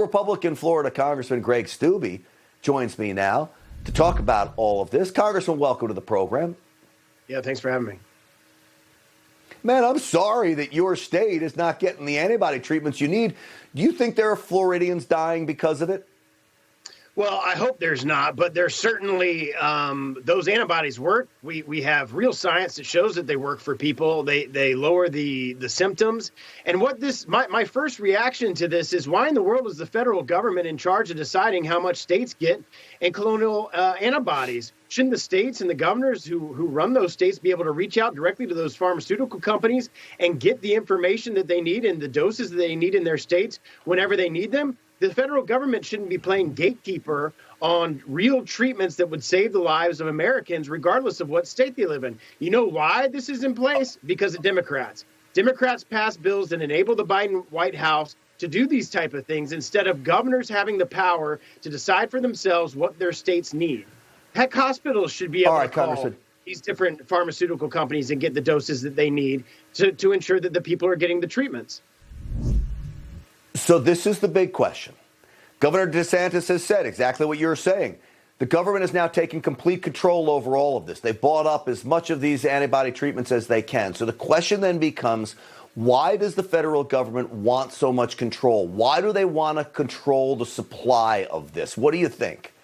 Republican Florida Congressman Greg Steube joins me now to talk about all of this. Congressman, welcome to the program. Yeah, thanks for having me. Man, I'm sorry that your state is not getting the antibody treatments you need. Do you think there are Floridians dying because of it? Well, I hope there's not, but there's certainly those antibodies work. We have real science that shows that they work for people. They lower the symptoms. And what my first reaction to this is, why in the world is the federal government in charge of deciding how much states get in colonial antibodies? Shouldn't the states and the governors who run those states be able to reach out directly to those pharmaceutical companies and get the information that they need and the doses that they need in their states whenever they need them? The federal government shouldn't be playing gatekeeper on real treatments that would save the lives of Americans, regardless of what state they live in. You know why this is in place? Because of Democrats. Democrats pass bills that enable the Biden White House to do these type of things instead of governors having the power to decide for themselves what their states need. Heck, hospitals should be able to call these different pharmaceutical companies and get the doses that they need to ensure that the people are getting the treatments. So this is the big question. Governor DeSantis has said exactly what you're saying. The government is now taking complete control over all of this. They've bought up as much of these antibody treatments as they can. So the question then becomes, why does the federal government want so much control? Why do they want to control the supply of this? What do you think?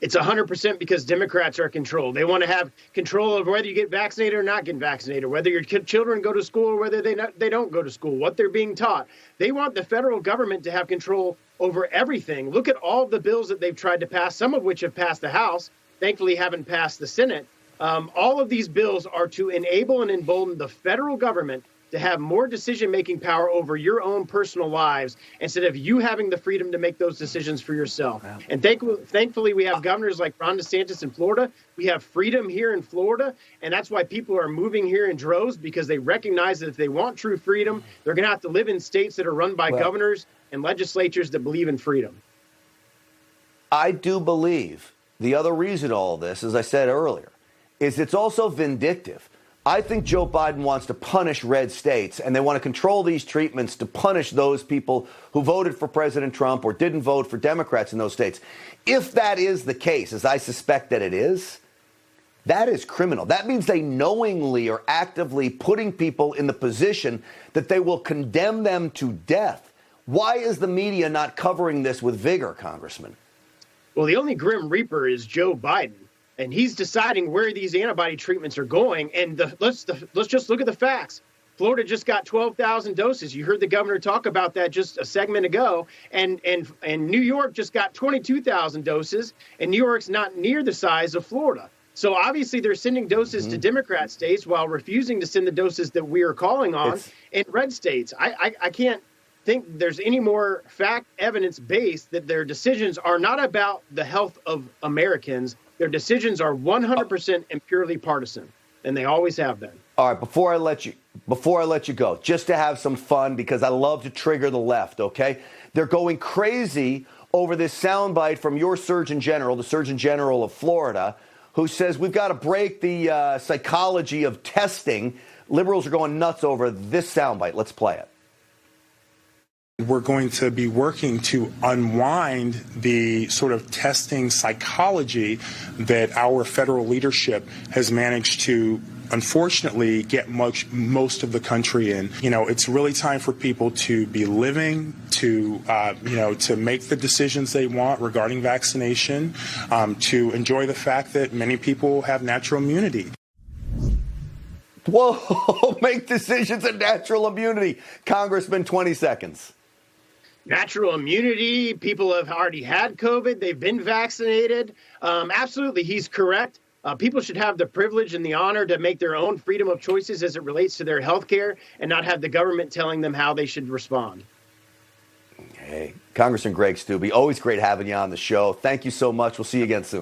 It's 100% because Democrats are controlled. They want to have control of whether you get vaccinated or not get vaccinated, whether your children go to school or whether they don't go to school, what they're being taught. They want the federal government to have control over everything. Look at all the bills that they've tried to pass, some of which have passed the House, thankfully haven't passed the Senate. All of these bills are to enable and embolden the federal government to have more decision-making power over your own personal lives instead of you having the freedom to make those decisions for yourself. Wow. And thankfully, we have governors like Ron DeSantis in Florida. We have freedom here in Florida, and that's why people are moving here in droves, because they recognize that if they want true freedom, they're going to have to live in states that are run by governors and legislatures that believe in freedom. I do believe the other reason all this, as I said earlier, is it's also vindictive. I think Joe Biden wants to punish red states, and they want to control these treatments to punish those people who voted for President Trump or didn't vote for Democrats in those states. If that is the case, as I suspect that it is, that is criminal. That means they knowingly are actively putting people in the position that they will condemn them to death. Why is the media not covering this with vigor, Congressman? Well, the only Grim Reaper is Joe Biden. And he's deciding where these antibody treatments are going. And let's just look at the facts. Florida just got 12,000 doses. You heard the governor talk about that just a segment ago. And New York just got 22,000 doses. And New York's not near the size of Florida. So obviously they're sending doses to Democrat states while refusing to send the doses that we are calling on in red states. I can't think there's any more fact evidence based that their decisions are not about the health of Americans. Their decisions are 100% and purely partisan, and they always have been. All right, before I let you go, just to have some fun, because I love to trigger the left, okay? They're going crazy over this soundbite from your Surgeon General, the Surgeon General of Florida, who says we've got to break the psychology of testing. Liberals are going nuts over this soundbite. Let's play it. We're going to be working to unwind the sort of testing psychology that our federal leadership has managed to, unfortunately, get most of the country in. You know, it's really time for people to be living, to make the decisions they want regarding vaccination, to enjoy the fact that many people have natural immunity. Whoa, make decisions of natural immunity. Congressman, 20 seconds. Natural immunity. People have already had COVID. They've been vaccinated. Absolutely, he's correct. People should have the privilege and the honor to make their own freedom of choices as it relates to their health care and not have the government telling them how they should respond. Hey, Congressman Greg Steube, always great having you on the show. Thank you so much. We'll see you again soon.